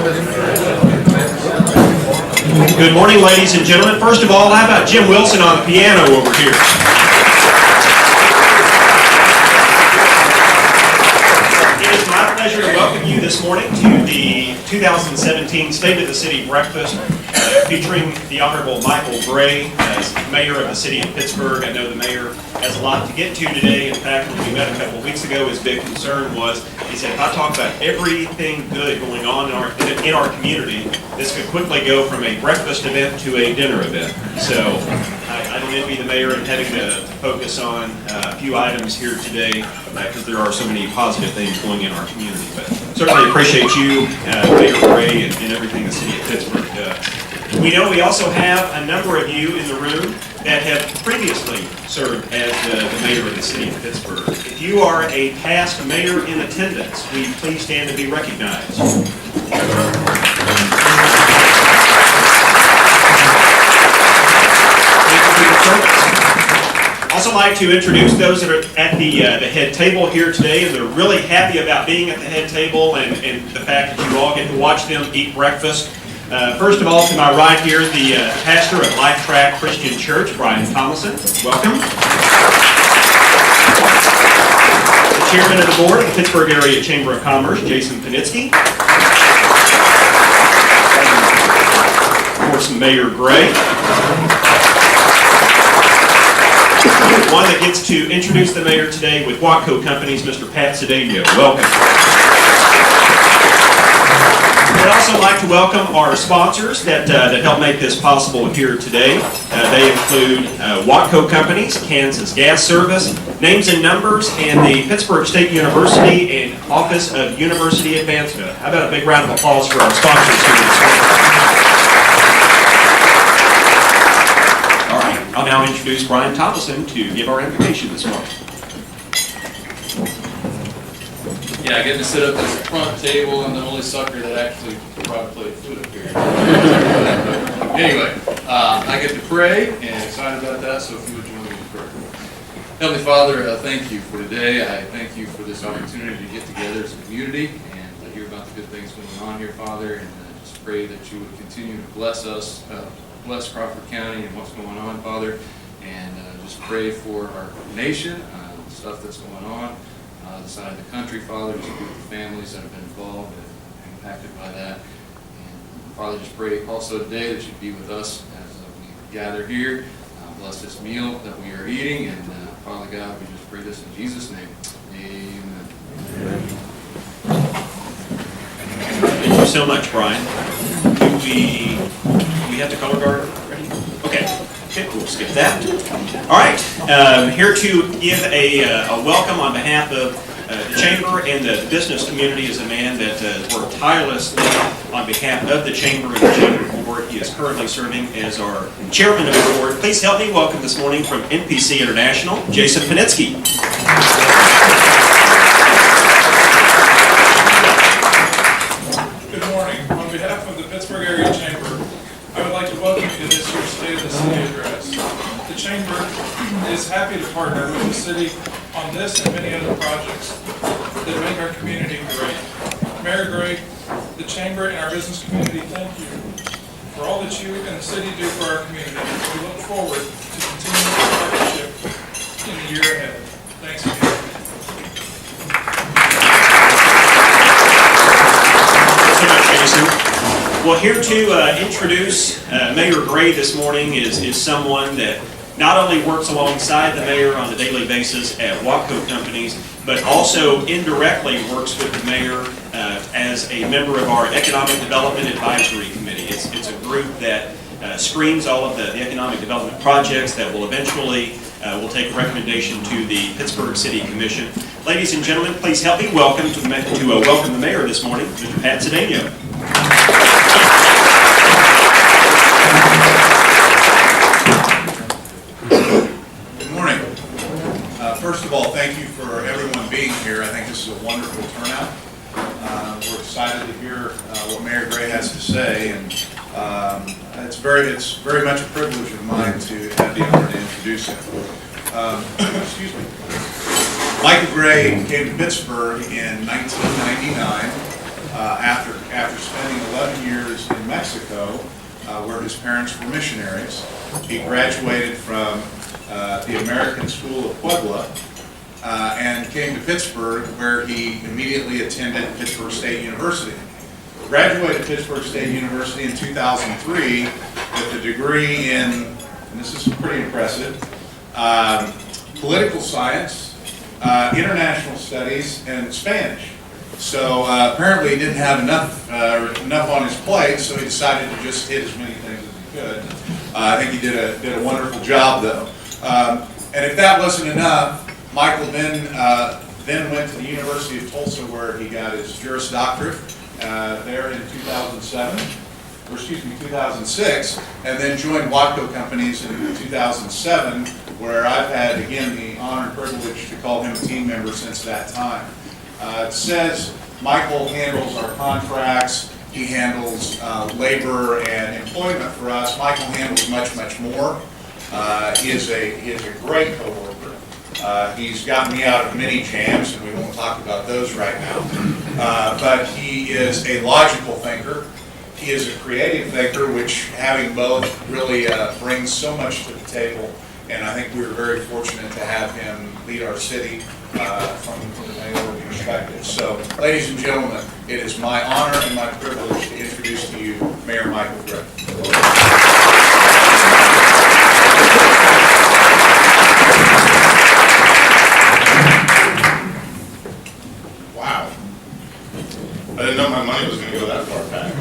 Good morning, ladies and gentlemen. First of all, how about Jim Wilson on the piano over here? It is my pleasure to welcome you this morning to the 2017 State of the City Breakfast featuring the Honorable Michael Gray as Mayor of the City of Pittsburgh. I know the Mayor has a lot to get to today. In fact, when we met a couple of weeks ago, his big concern was, he said, if I talk about everything good going on in our community, this could quickly go from a breakfast event to a dinner event. So I don't envy the Mayor in having to focus on a few items here today because there are so many positive things going in our community. But certainly appreciate you, Mayor Gray, and everything the City of Pittsburgh does. We know we also have a number of you in the room that have previously served as the Mayor of the City of Pittsburgh. If you are a past mayor in attendance, will you please stand to be recognized? Also like to introduce those that are at the head table here today, and they're really happy about being at the head table and the fact that you all get to watch them eat breakfast. First of all, to my right here, the pastor of Life Track Christian Church, Brian Thomason. Welcome. The chairman of the board of the Pittsburgh Area Chamber of Commerce, Jason Panitsky. Of course, Mayor Gray. One that gets to introduce the mayor today with Watco Companies, Mr. Pat Cedillo. Welcome. I'd also like to welcome our sponsors that help make this possible here today. They include Watco Companies, Kansas Gas Service, Names and Numbers, and the Pittsburgh State University and Office of University Advancement. How about a big round of applause for our sponsors here this morning? All right, I'll now introduce Brian Thomason to give our invocation this morning. Yeah, I get to sit up at the front table. I'm the only sucker that actually brought a plate of food up here. Anyway, I get to pray, and excited about that, so if you would join me in prayer. Heavenly Father, thank you for today. I thank you for this opportunity to get together as a community and to hear about the good things going on here, Father, and just pray that you would continue to bless us, bless Crawford County and what's going on, Father, and just pray for our nation, the stuff that's going on. The side of the country, Father, just be with the families that have been involved and impacted by that. And Father, just pray also today that you'd be with us as we gather here. Bless this meal that we are eating, and Father God, we just pray this in Jesus' name. Amen. Thank you so much, Brian. Do we have the color guard ready? Okay. Okay, we'll skip that. All right, here to give a welcome on behalf of the Chamber and the business community is a man that worked tirelessly on behalf of the Chamber and the Chamber Board. He is currently serving as our chairman of the board. Please help me welcome this morning from NPC International, Jason Panitsky. Good morning. On behalf of the Pittsburgh Area Chamber, I would like to welcome you to this year's State of the City address. The Chamber is happy to partner with the City on this and many other projects that make our community great. Mayor Gray, the Chamber and our business community thank you for all that you and the City do for our community. We look forward to continuing this partnership in the year ahead. Thanks again. Thanks so much, Jason. Well, here to introduce Mayor Gray this morning is someone that not only works alongside the mayor on a daily basis at Watco Companies, but also indirectly works with the mayor as a member of our Economic Development Advisory Committee. It's a group that screens all of the economic development projects that will eventually will take a recommendation to the Pittsburgh City Commission. Ladies and gentlemen, please help me welcome welcome the mayor this morning, Mr. Pat Cedillo. Good morning. First of all, thank you for everyone being here. I think this is a wonderful turnout. We're excited to hear what Mayor Gray has to say, and it's very much a privilege of mine to have the honor to introduce him. Excuse me. Michael Gray came to Pittsburgh in 1999 after after spending 11 years in Mexico, where his parents were missionaries. He graduated from the American School of Puebla and came to Pittsburgh, where he immediately attended Pittsburg State University. Graduated Pittsburg State University in 2003 with a degree in, and this is pretty impressive, political science, international studies, and Spanish. So apparently he didn't have enough on his plate, so he decided to just hit as many things as he could. I think he did a wonderful job, though. And if that wasn't enough, Michael then went to the University of Tulsa, where he got his Juris Doctorate there in 2006, and then joined Watco Companies in 2007, where I've had, again, the honor and privilege to call him a team member since that time. It says Michael handles our contracts, he handles labor and employment for us. Michael handles much, much more. He is a great coworker. He's gotten me out of many jams, and we won't talk about those right now. But he is a logical thinker. He is a creative thinker, which having both really brings so much to the table. And I think we're very fortunate to have him lead our city from the mayoral perspective. So, ladies and gentlemen, it is my honor and my privilege to introduce to you Mayor Michael Gray. Wow. I didn't know my money was going to go that far back.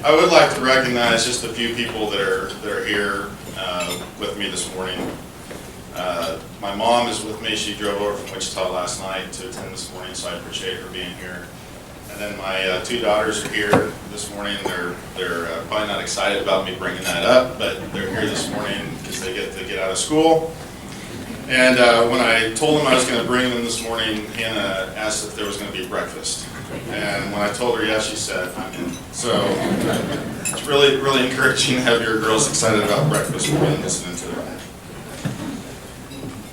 I would like to recognize just a few people that are here with me this morning. My mom is with me. She drove over from Wichita last night to attend this morning, so I appreciate her being here. And then my two daughters are here this morning. They're probably not excited about me bringing that up, but they're here this morning because they get to get out of school. And when I told them I was going to bring them this morning, Hannah asked if there was going to be breakfast. And when I told her yes, she said, I'm in. So it's really, really encouraging to have your girls excited about breakfast. We've been listening to them.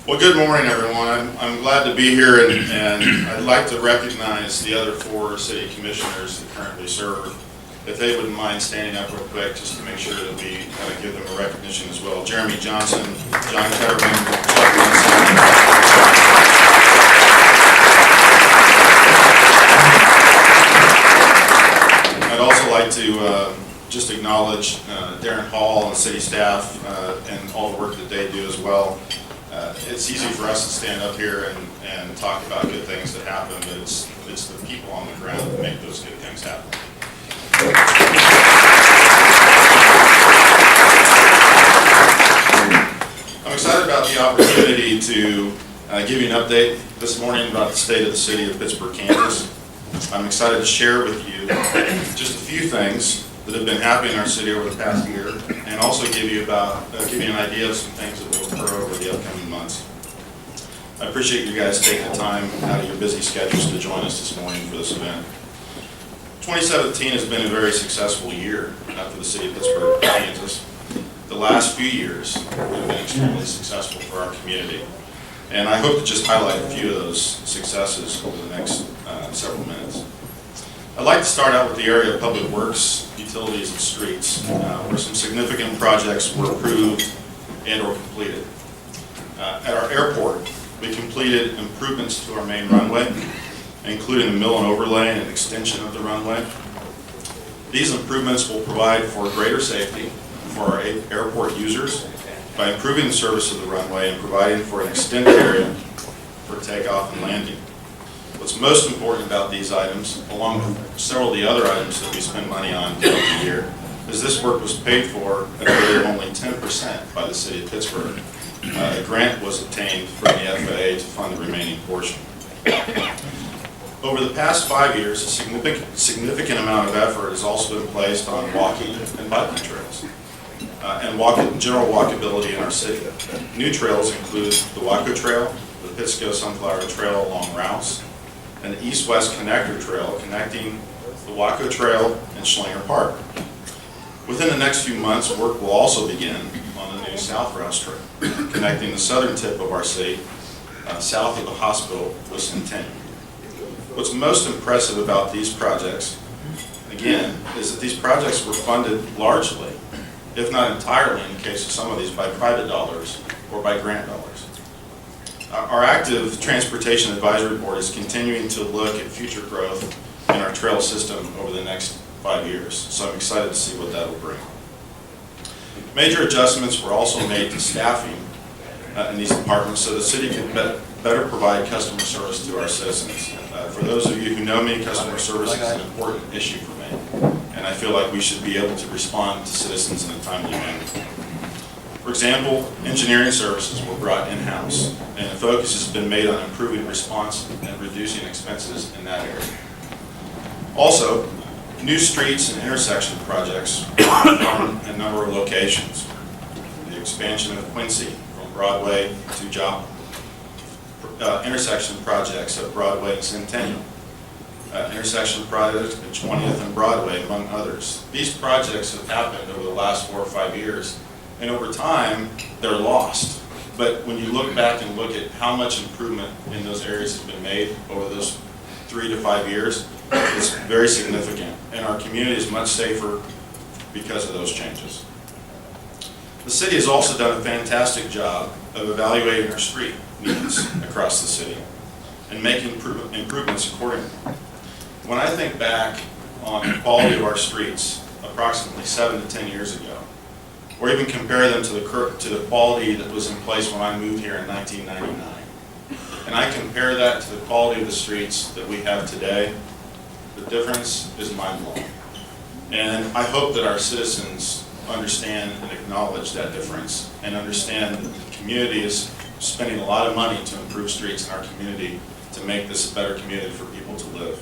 Well, good morning, everyone. I'm glad to be here, and I'd like to recognize the other 4 city commissioners that currently serve. If they wouldn't mind standing up real quick, just to make sure that we kind of give them a recognition as well. Jeremy Johnson, John Ketterman, Chuck Munson. I'd also like to just acknowledge Darren Hall and the city staff and all the work that they do as well. It's easy for us to stand up here and talk about good things that happen, but it's the people on the ground that make those good things happen. I'm excited about the opportunity to give you an update this morning about the state of the city of Pittsburg, Kansas. I'm excited to share with you just a few things that have been happening in our city over the past year, and also give you an idea of some things that will occur over the upcoming months. I appreciate you guys taking the time out of your busy schedules to join us this morning for this event. 2017 has been a very successful year for the city of Pittsburg, Kansas. The last few years have been extremely successful for our community. And I hope to just highlight a few of those successes over the next several minutes. I'd like to start out with the area of public works, utilities, and streets, where some significant projects were approved and or completed. At our airport, we completed improvements to our main runway, including a mill and overlay and an extension of the runway. These improvements will provide for greater safety for our airport users by improving the service of the runway and providing for an extended area for takeoff and landing. What's most important about these items, along with several of the other items that we spend money on throughout the year, is this work was paid for at a rate of only 10% by the city of Pittsburgh. A grant was obtained from the FAA to fund the remaining portion. Over the past 5 years, a significant amount of effort has also been placed on walking and biking trails and general walkability in our city. New trails include the Watco Trail, the Pittsco Sunflower Trail along routes, and the East-West Connector Trail connecting the Watco Trail and Schlinger Park. Within the next few months, work will also begin on the new South Rouse Trail, connecting the southern tip of our city, south of the hospital with Centennial. What's most impressive about these projects, again, is that these projects were funded largely, if not entirely in the case of some of these, by private dollars or by grant dollars. Our active Transportation Advisory Board is continuing to look at future growth in our trail system over the next 5 years, so I'm excited to see what that will bring. Major adjustments were also made to staffing in these departments so the city could better provide customer service to our citizens. For those of you who know me, customer service is an important issue for me, and I feel like we should be able to respond to citizens in a timely manner. For example, engineering services were brought in-house, and the focus has been made on improving response and reducing expenses in that area. Also, new streets and intersection projects on a number of locations. The expansion of Quincy from Broadway to Joplin. Intersection projects at Broadway and Centennial. Intersection projects at 20th and Broadway, among others. These projects have happened over the last 4 or 5 years, and over time, they're lost. But when you look back and look at how much improvement in those areas has been made over those 3 to 5 years, it's very significant, and our community is much safer because of those changes. The city has also done a fantastic job of evaluating our street needs across the city and making improvements accordingly. When I think back on the quality of our streets approximately 7 to 10 years ago, or even compare them to the quality that was in place when I moved here in 1999, and I compare that to the quality of the streets that we have today, the difference is mind-blowing. And I hope that our citizens understand and acknowledge that difference and understand that the community is spending a lot of money to improve streets in our community to make this a better community for people to live.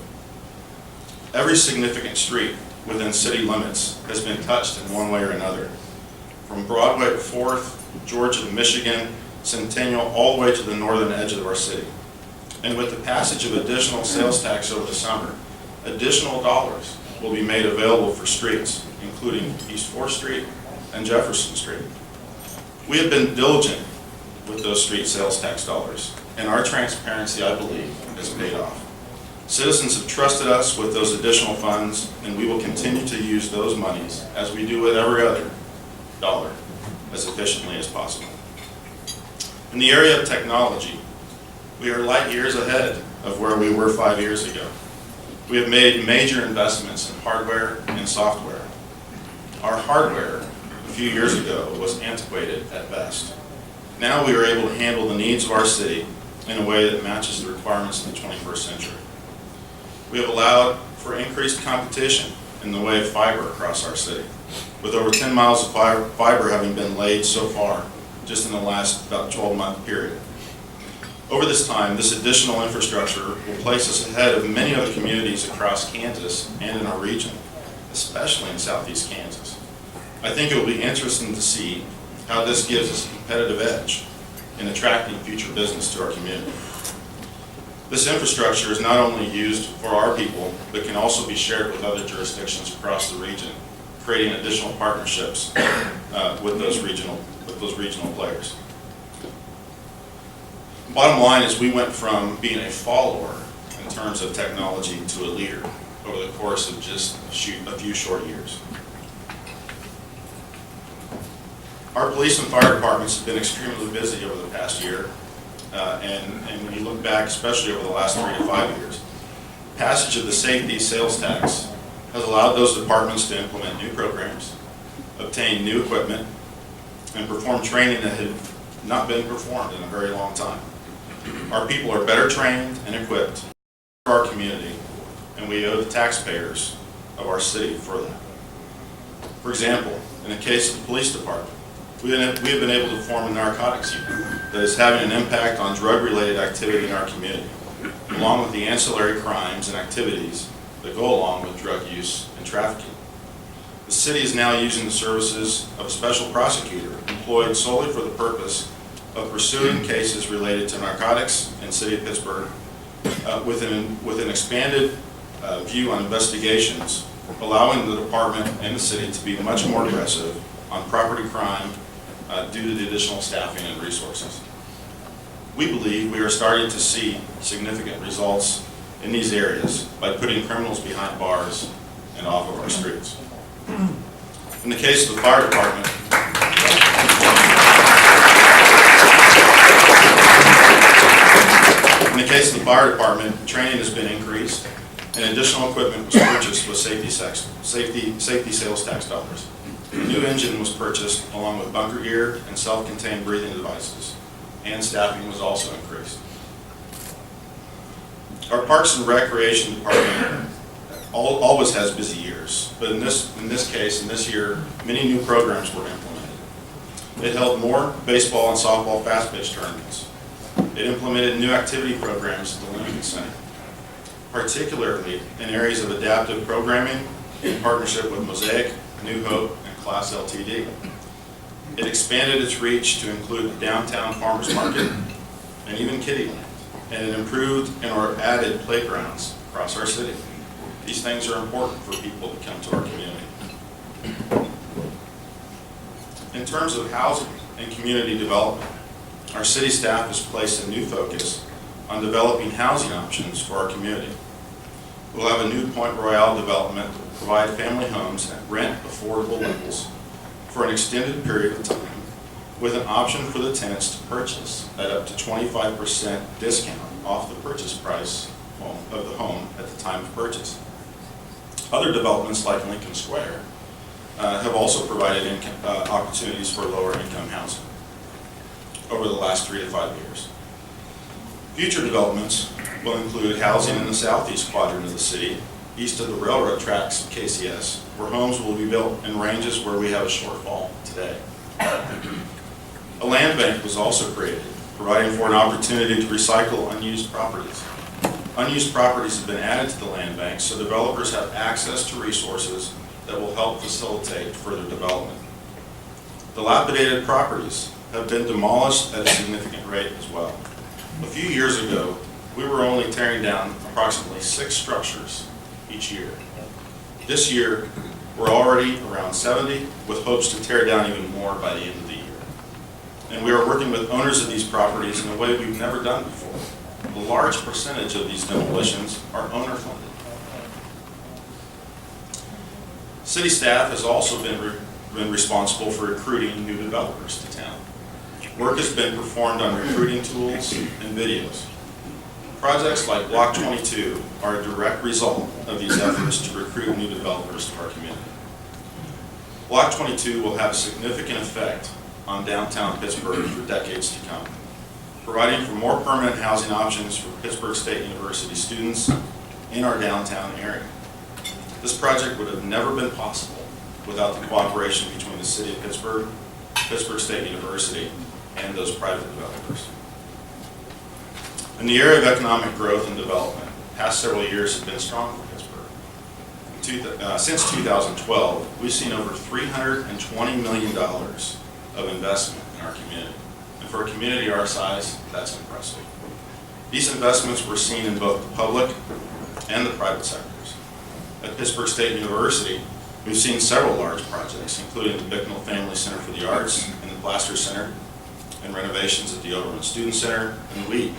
Every significant street within city limits has been touched in one way or another. From Broadway to 4th, Georgia to Michigan, Centennial, all the way to the northern edge of our city. And with the passage of additional sales tax over the summer, additional dollars will be made available for streets, including East 4th Street and Jefferson Street. We have been diligent with those street sales tax dollars, and our transparency, I believe, has paid off. Citizens have trusted us with those additional funds, and we will continue to use those monies, as we do with every other dollar, as efficiently as possible. In the area of technology, we are light years ahead of where we were 5 years ago. We have made major investments in hardware and software. Our hardware a few years ago was antiquated at best. Now we are able to handle the needs of our city in a way that matches the requirements of the 21st century. We have allowed for increased competition in the way of fiber across our city, with over 10 miles of fiber having been laid so far just in the last about 12-month period. Over this time, this additional infrastructure will place us ahead of many other communities across Kansas and in our region, especially in southeast Kansas. I think it will be interesting to see how this gives us a competitive edge in attracting future business to our community. This infrastructure is not only used for our people, but can also be shared with other jurisdictions across the region, creating additional partnerships with those regional players. Bottom line is we went from being a follower in terms of technology to a leader over the course of just a few short years. Our police and fire departments have been extremely busy over the past year, and when you look back, especially over the last 3 to 5 years, passage of the safety sales tax has allowed those departments to implement new programs, obtain new equipment, and perform training that had not been performed in a very long time. Our people are better trained and equipped for our community, and we owe the taxpayers of our city for that. For example, in the case of the police department, we have been able to form a narcotics unit that is having an impact on drug-related activity in our community, along with the ancillary crimes and activities that go along with drug use and trafficking. The city is now using the services of a special prosecutor employed solely for the purpose of pursuing cases related to narcotics in the city of Pittsburgh with an expanded view on investigations, allowing the department and the city to be much more aggressive on property crime due to the additional staffing and resources. We believe we are starting to see significant results in these areas by putting criminals behind bars and off of our streets. In the case of the fire department, training has been increased and additional equipment was purchased with safety sales tax dollars. A new engine was purchased along with bunker gear and self-contained breathing devices, and staffing was also increased. Our Parks and Recreation Department always has busy years, but in this case, in this year, many new programs were implemented. It held more baseball and softball fast pitch tournaments. It implemented new activity programs at the Lincoln Center, particularly in areas of adaptive programming in partnership with Mosaic, New Hope, and Class LTD. It expanded its reach to include the downtown farmers market and even Kittyland, and it improved and/or added playgrounds across our city. These things are important for people to come to our community. In terms of housing and community development, our city staff has placed a new focus on developing housing options for our community. We'll have a new Point Royale development that will provide family homes at rent affordable levels for an extended period of time, with an option for the tenants to purchase at up to 25% discount off the purchase price of the home at the time of purchase. Other developments like Lincoln Square have also provided opportunities for lower income housing over the last 3 to 5 years. Future developments will include housing in the southeast quadrant of the city, east of the railroad tracks of KCS, where homes will be built in ranges where we have a shortfall today. A land bank was also created, providing for an opportunity to recycle unused properties. Unused properties have been added to the land bank so developers have access to resources that will help facilitate further development. Dilapidated properties have been demolished at a significant rate as well. A few years ago, we were only tearing down approximately 6 structures each year. This year, we're already around 70, with hopes to tear down even more by the end of the year. And we are working with owners of these properties in a way we've never done before. A large percentage of these demolitions are owner funded. City staff has also been responsible for recruiting new developers to town. Work has been performed on recruiting tools and videos. Projects like Block 22 are a direct result of these efforts to recruit new developers to our community. Block 22 will have a significant effect on downtown Pittsburgh for decades to come, providing for more permanent housing options for Pittsburg State University students in our downtown area. This project would have never been possible without the cooperation between the City of Pittsburgh, Pittsburg State University, and those private developers. In the area of economic growth and development, the past several years have been strong for Pittsburgh. Since 2012, we've seen over $320 million of investment in our community. And for a community our size, that's impressive. These investments were seen in both the public and the private sectors. At Pittsburg State University, we've seen several large projects, including the Bicknell Family Center for the Arts and the Blaster Center, and renovations at the Overland Student Center and the League.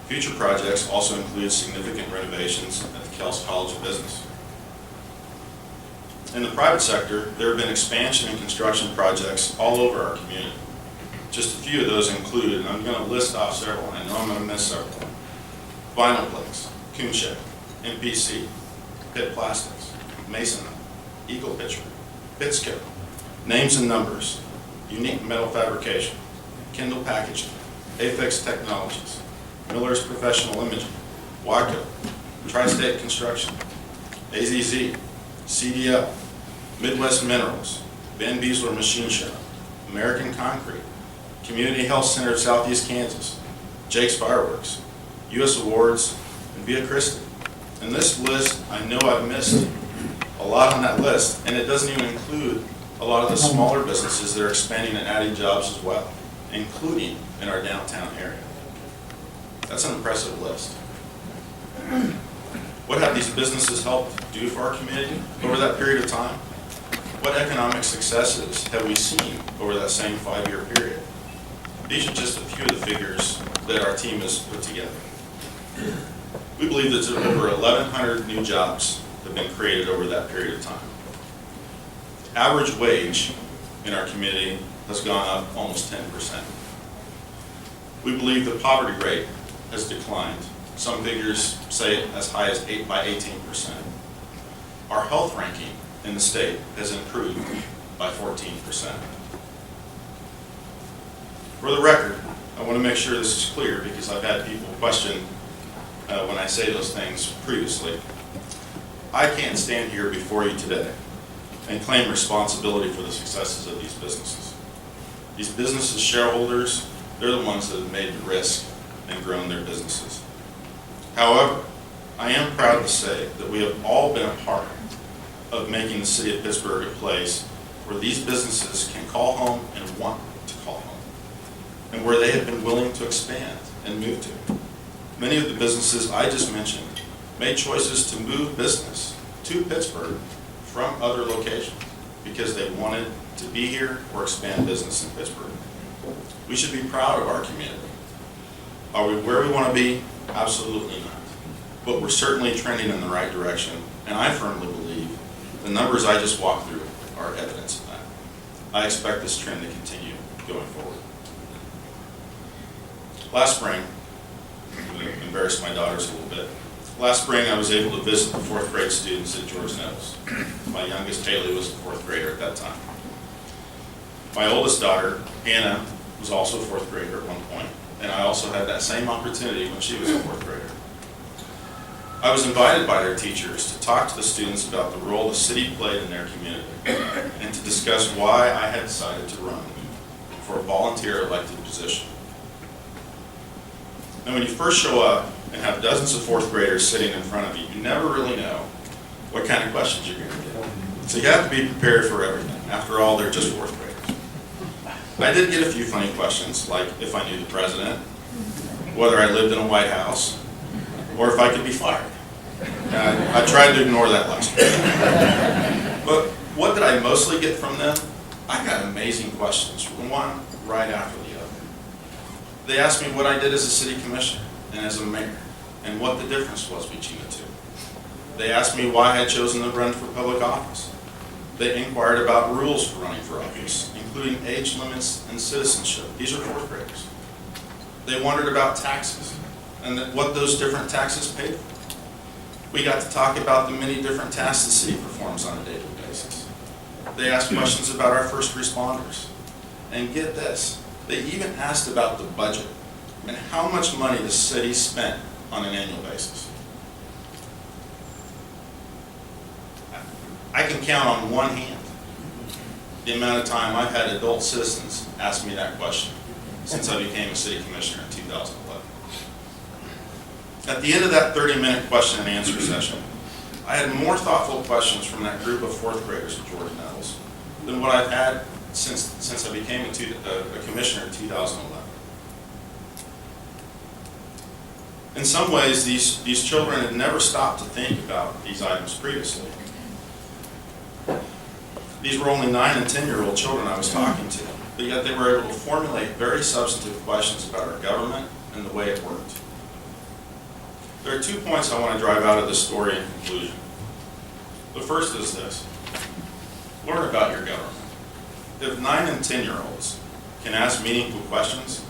Future projects also include significant renovations at the Kels College of Business. In the private sector, there have been expansion and construction projects all over our community. Just a few of those include, and I'm going to list off several, and I know I'm going to miss several. Vinyl Place, Coonshed, MPC, Pitt Plastics, Mason, Eagle Pitcher, Pittsco, Names and Numbers, Unique Metal Fabrication, Kindle Packaging, Afex Technologies, Miller's Professional Imaging, Waco, Tri-State Construction, AZZ, CDL, Midwest Minerals, Van Beesler Machine Shop, American Concrete, Community Health Center of Southeast Kansas, Jake's Fireworks, U.S. Awards, and Via Christi. And this list, I know I've missed a lot on that list, and it doesn't even include a lot of the smaller businesses that are expanding and adding jobs as well, including in our downtown area. That's an impressive list. What have these businesses helped do for our community over that period of time? What economic successes have we seen over that same 5-year period? These are just a few of the figures that our team has put together. We believe that over 1,100 new jobs have been created over that period of time. Average wage in our community has gone up almost 10%. We believe the poverty rate has declined. Some figures say as high as 18%. Our health ranking in the state has improved by 14%. For the record, I want to make sure this is clear because I've had people question when I say those things previously. I can't stand here before you today and claim responsibility for the successes of these businesses. These businesses' shareholders, they're the ones that have made the risk and grown their businesses. However, I am proud to say that we have all been a part of making the city of Pittsburgh a place where these businesses can call home and want to call home, and where they have been willing to expand and move to. Many of the businesses I just mentioned made choices to move business to Pittsburgh from other locations because they wanted to be here or expand business in Pittsburgh. We should be proud of our community. Are we where we want to be? Absolutely not. But we're certainly trending in the right direction, and I firmly believe the numbers I just walked through are evidence of that. I expect this trend to continue going forward. Last spring, I'm going to embarrass my daughters a little bit. Last spring, I was able to visit the fourth grade students at George Nettles. My youngest, Haley, was a fourth grader at that time. My oldest daughter, Hannah, was also a fourth grader at one point, and I also had that same opportunity when she was a fourth grader. I was invited by their teachers to talk to the students about the role the city played in their community and to discuss why I had decided to run for a volunteer elected position. Now, when you first show up and have dozens of fourth graders sitting in front of you, you never really know what kind of questions you're going to get. So you have to be prepared for everything. After all, they're just fourth graders. I did get a few funny questions, like if I knew the president, whether I lived in a White House, or if I could be fired. I tried to ignore that last one. But what did I mostly get from them? I got amazing questions, one right after the other. They asked me what I did as a city commissioner and as a mayor, and what the difference was between the two. They asked me why I had chosen to run for public office. They inquired about rules for running for office, including age limits and citizenship. These are fourth graders. They wondered about taxes and what those different taxes paid for. We got to talk about the many different tasks the city performs on a daily basis. They asked questions about our first responders. And get this, they even asked about the budget and how much money the city spent on an annual basis. I can count on one hand the amount of time I've had adult citizens ask me that question since I became a city commissioner in 2011. At the end of that 30-minute question and answer session, I had more thoughtful questions from that group of fourth graders at George Nettles than what I've had since I became a commissioner in 2011. In some ways, these children had never stopped to think about these items previously. These were only 9 and 10-year-old children I was talking to, but yet they were able to formulate very substantive questions about our government and the way it worked. There are 2 points I want to drive out of this story in conclusion. The first is this: learn about your government. If 9 and 10-year-olds can ask meaningful questions,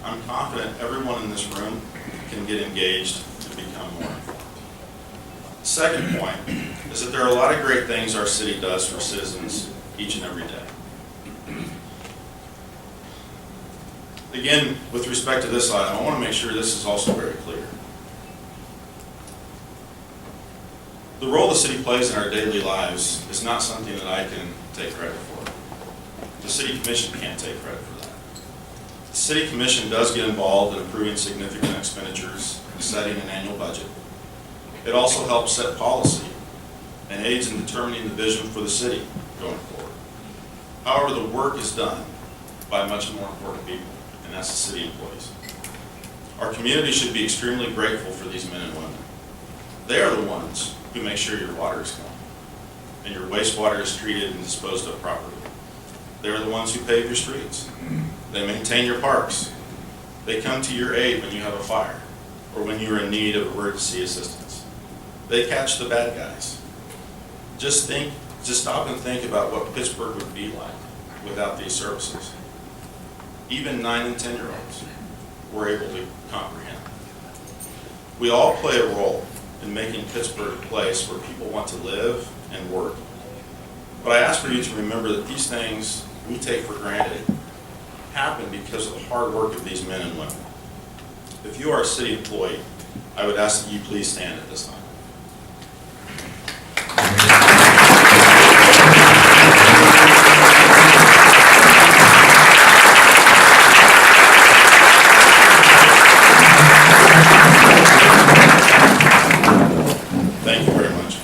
I'm confident everyone in this room can get engaged and become more informed. The second point is that there are a lot of great things our city does for citizens each and every day. Again, with respect to this item, I want to make sure this is also very clear. The role the city plays in our daily lives is not something that I can take credit for. The city commission can't take credit for that. The city commission does get involved in approving significant expenditures and setting an annual budget. It also helps set policy and aids in determining the vision for the city going forward. However, the work is done by much more important people, and that's the city employees. Our community should be extremely grateful for these men and women. They are the ones who make sure your water is clean and your wastewater is treated and disposed of properly. They're the ones who pave your streets. They maintain your parks. They come to your aid when you have a fire. or when you're in need of emergency assistance. They catch the bad guys. Just stop and think about what Pittsburgh would be like without these services. Even 9 and 10-year-olds were able to comprehend. We all play a role in making Pittsburgh a place where people want to live and work. But I ask for you to remember that these things we take for granted happen because of the hard work of these men and women. If you are a city employee, I would ask that you please stand at this time. Thank you very much.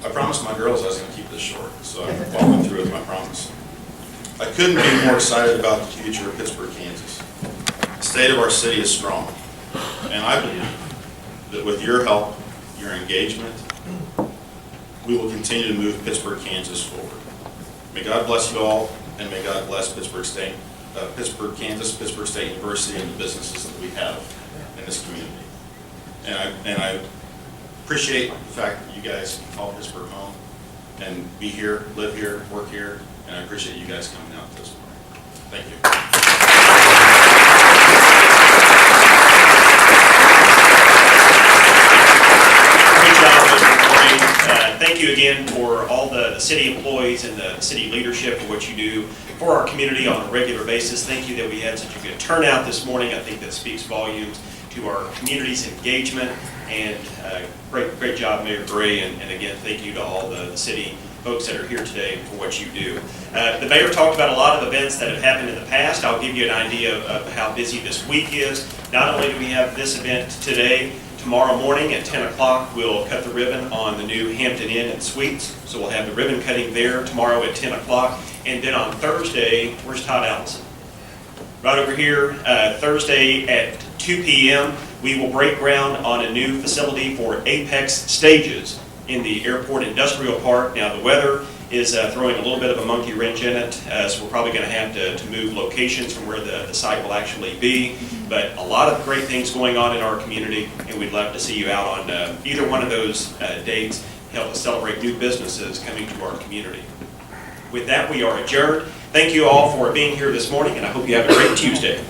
I promised my girls I was going to keep this short, so I'm following through with my promise. I couldn't be more excited about the future of Pittsburg, Kansas. The state of our city is strong, and I believe that with your help, your engagement, we will continue to move Pittsburg, Kansas forward. May God bless you all, and may God bless Pittsburg State, Pittsburg, Kansas, Pittsburg State University, and the businesses that we have in this community. And I appreciate the fact that you guys can call Pittsburgh home and be here, live here, work here, and I appreciate you guys coming out this morning. Thank you. Good job, Mr. Gray. Thank you again for all the city employees and the city leadership for what you do for our community on a regular basis. Thank you that we had such a good turnout this morning. I think that speaks volumes to our community's engagement, and great job, Mayor Gray, and again, thank you to all the city folks that are here today for what you do. The mayor talked about a lot of events that have happened in the past. I'll give you an idea of how busy this week is. Not only do we have this event today, tomorrow morning at 10 o'clock, we'll cut the ribbon on the new Hampton Inn and Suites. So we'll have the ribbon cutting there tomorrow at 10 o'clock. And then on Thursday, where's Todd Allison? Right over here, Thursday at 2 p.m., we will break ground on a new facility for Apex Stages in the Airport Industrial Park. Now, the weather is throwing a little bit of a monkey wrench in it, so we're probably going to have to move locations from where the site will actually be. But a lot of great things going on in our community, and we'd love to see you out on either one of those dates, help us celebrate new businesses coming to our community. With that, we are adjourned. Thank you all for being here this morning, and I hope you have a great Tuesday.